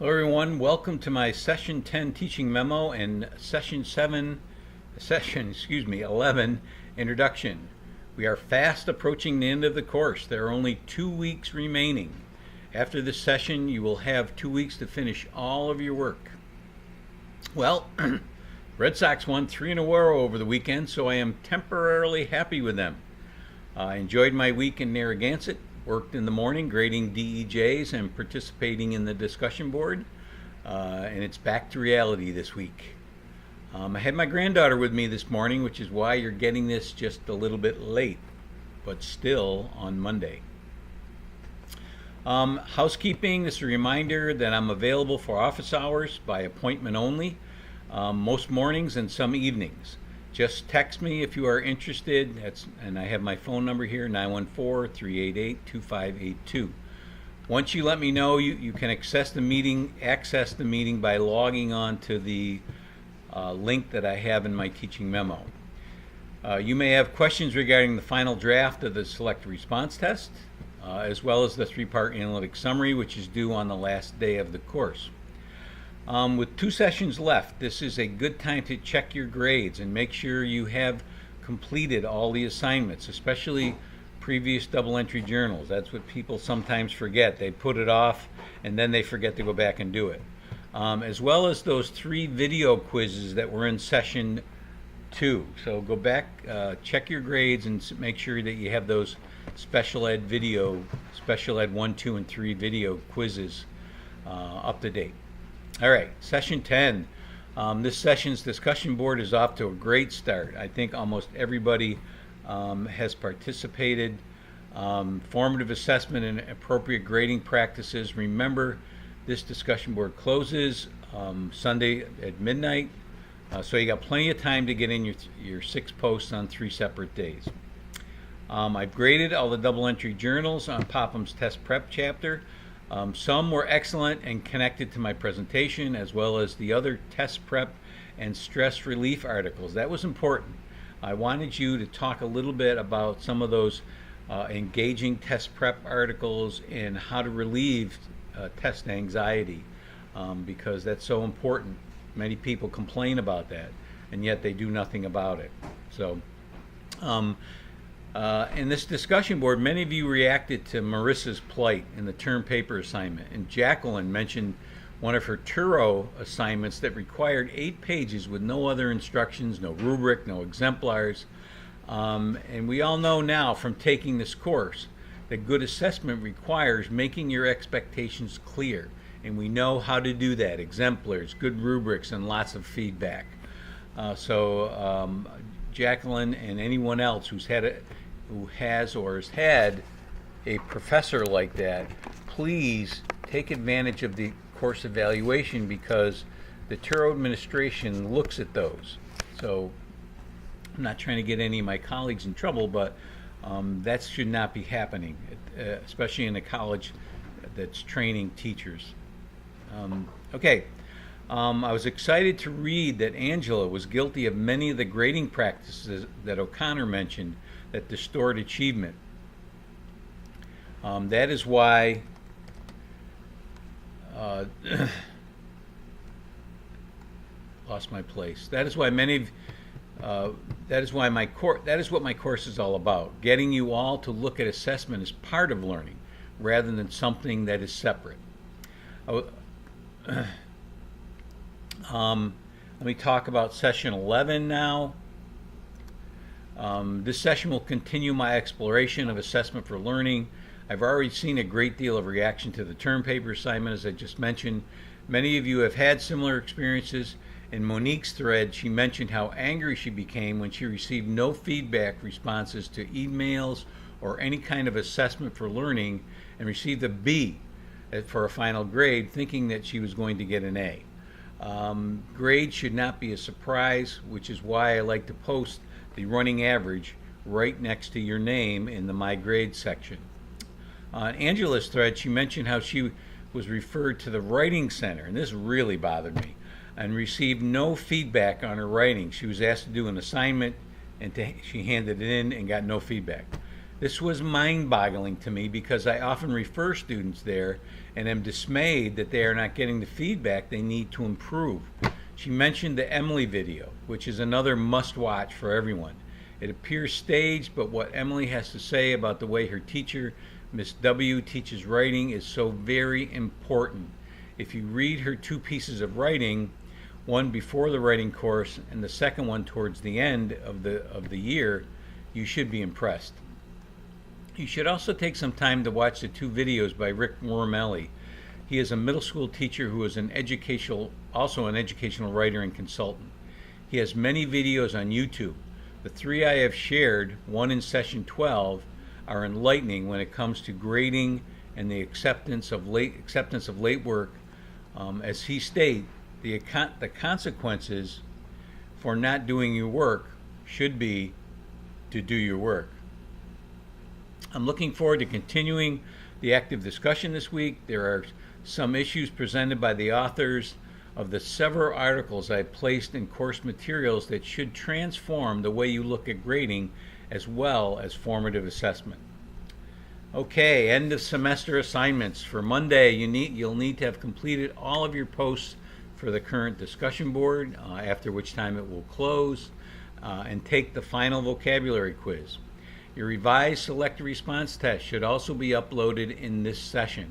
Hello everyone, welcome to my session 10 teaching memo and session 11 introduction. We are fast approaching the end of the course. There are only 2 weeks remaining. After this session, you will have 2 weeks to finish all of your work. Well, Red Sox won 3 in a row over the weekend, so I am temporarily happy with them. I enjoyed my week in Narragansett. Worked in the morning grading DEJs and participating in the discussion board, and it's back to reality this week. I had my granddaughter with me this morning, which is why you're getting this just a little bit late, but still on Monday. Housekeeping, this is a reminder that I'm available for office hours by appointment only, most mornings and some evenings. Just text me if you are interested, and I have my phone number here, 914-388-2582. Once you let me know, you can access the meeting by logging on to the link that I have in my teaching memo. You may have questions regarding the final draft of the select response test, as well as the 3-part analytic summary, which is due on the last day of the course. With 2 sessions left, this is a good time to check your grades and make sure you have completed all the assignments, especially previous double entry journals. That's what people sometimes forget. They put it off and then they forget to go back and do it. As well as those 3 video quizzes that were in session 2. So go back, check your grades and make sure that you have those special ed 1, 2, and 3 video quizzes up to date. All right, session 10. This session's discussion board is off to a great start. I think almost everybody has participated. Formative assessment and appropriate grading practices. Remember, this discussion board closes Sunday at midnight, so you got plenty of time to get in your 6 posts on 3 separate days. I've graded all the double entry journals on Popham's test prep chapter. Some were excellent and connected to my presentation, as well as the other test prep and stress relief articles. That was important. I wanted you to talk a little bit about some of those engaging test prep articles and how to relieve test anxiety, because that's so important. Many people complain about that, and yet they do nothing about it. So, in this discussion board, many of you reacted to Marissa's plight in the term paper assignment, and Jacqueline mentioned one of her Turo assignments that required 8 pages with no other instructions, no rubric, no exemplars. And we all know now from taking this course that good assessment requires making your expectations clear, and we know how to do that: exemplars, good rubrics, and lots of feedback. Jacqueline and anyone else who has or has had a professor like that, please take advantage of the course evaluation, because the Turo administration looks at those. So I'm not trying to get any of my colleagues in trouble, but that should not be happening, especially in a college that's training teachers. I was excited to read that Angela was guilty of many of the grading practices that O'Connor mentioned that distort achievement. That is why lost my place. That is why that is what my course is all about: getting you all to look at assessment as part of learning rather than something that is separate. Let me talk about session 11 now. This session will continue my exploration of assessment for learning. I've already seen a great deal of reaction to the term paper assignment, as I just mentioned. Many of you have had similar experiences. In Monique's thread, she mentioned how angry she became when she received no feedback responses to emails or any kind of assessment for learning, and received a B for a final grade, thinking that she was going to get an A. Grades should not be a surprise, which is why I like to post the running average right next to your name in the My Grades section. On Angela's thread, she mentioned how she was referred to the Writing Center, and this really bothered me, and received no feedback on her writing. She was asked to do an assignment, and she handed it in and got no feedback. This was mind-boggling to me because I often refer students there and am dismayed that they are not getting the feedback they need to improve. She mentioned the Emily video, which is another must-watch for everyone. It appears staged, but what Emily has to say about the way her teacher, Miss W, teaches writing is so very important. If you read her 2 pieces of writing, one before the writing course and the second one towards the end of the year, you should be impressed. You should also take some time to watch the 2 videos by Rick Wormelli. He is a middle school teacher who is also an educational writer and consultant. He has many videos on YouTube. The 3 I have shared, one in session 12, are enlightening when it comes to grading and the acceptance of late work. As he stated, the consequences for not doing your work should be to do your work. I'm looking forward to continuing the active discussion this week. There are some issues presented by the authors of the several articles I placed in course materials that should transform the way you look at grading as well as formative assessment. Okay, end of semester assignments. For Monday, you'll need to have completed all of your posts for the current discussion board, after which time it will close, and take the final vocabulary quiz. Your revised selected response test should also be uploaded in this session.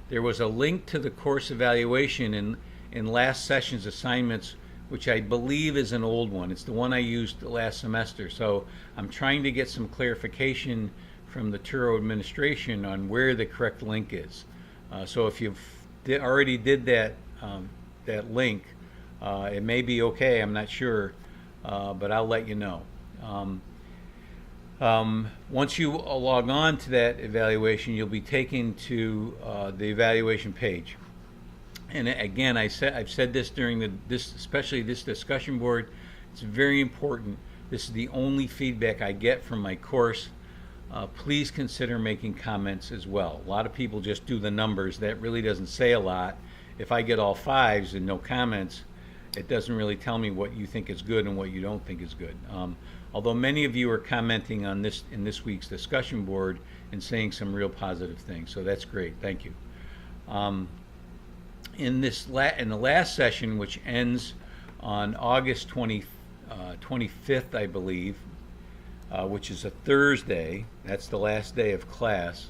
There was a link to the course evaluation in last session's assignments, which I believe is an old one. It's the one I used last semester. So I'm trying to get some clarification from the Turo administration on where the correct link is. So if you've already did that link, it may be okay, I'm not sure, but I'll let you know. Once you log on to that evaluation, you'll be taken to the evaluation page. And again, I've said this during especially this discussion board. It's very important. This is the only feedback I get from my course. Please consider making comments as well. A lot of people just do the numbers. That really doesn't say a lot. If I get all 5s and no comments, it doesn't really tell me what you think is good and what you don't think is good. Although many of you are commenting on this in this week's discussion board and saying some real positive things, so that's great. Thank you. In the last session, which ends on August 25th, I believe, which is a Thursday, that's the last day of class.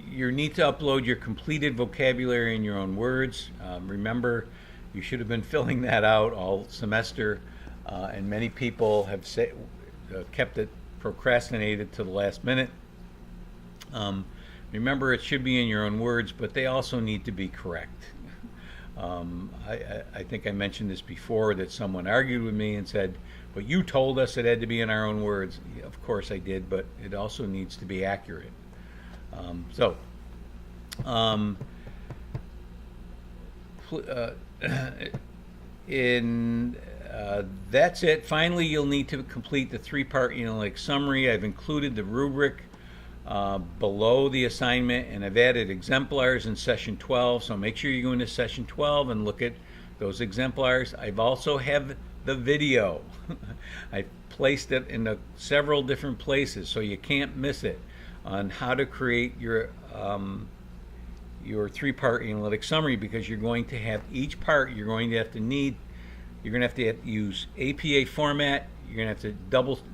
You need to upload your completed vocabulary in your own words. Remember, you should have been filling that out all semester, and many people have kept it procrastinated to the last minute. Remember, it should be in your own words, but they also need to be correct. I think I mentioned this before, that someone argued with me and said, but you told us it had to be in our own words. Of course I did, but it also needs to be accurate. That's it. Finally, you'll need to complete the 3-part analytic summary. I've included the rubric below the assignment, and I've added exemplars in session 12, so make sure you go into session 12 and look at those exemplars. I've also have the video. I placed it in several different places so you can't miss it, on how to create your 3-part analytic summary, because you're going to have each part you're going to have to use APA format. You're going to have to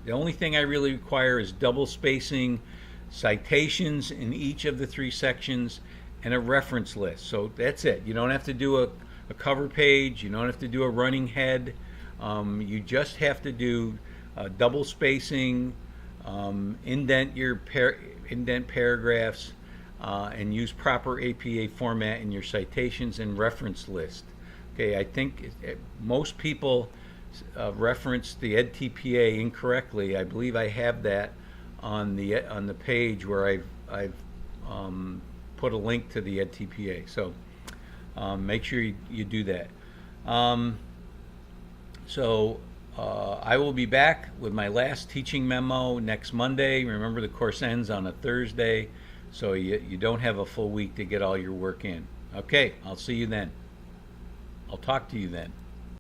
the only thing I really require is double spacing, citations in each of the 3 sections, and a reference list. So that's it. You don't have to do a cover page. You don't have to do a running head. You just have to do double spacing, indent paragraphs, and use proper APA format in your citations and reference list. Okay, I think most people reference the EdTPA incorrectly. I believe I have that on the page where I've put a link to the EdTPA. So make sure you do that. I will be back with my last teaching memo next Monday. Remember, the course ends on a Thursday, so you don't have a full week to get all your work in. Okay, I'll see you then. I'll talk to you then.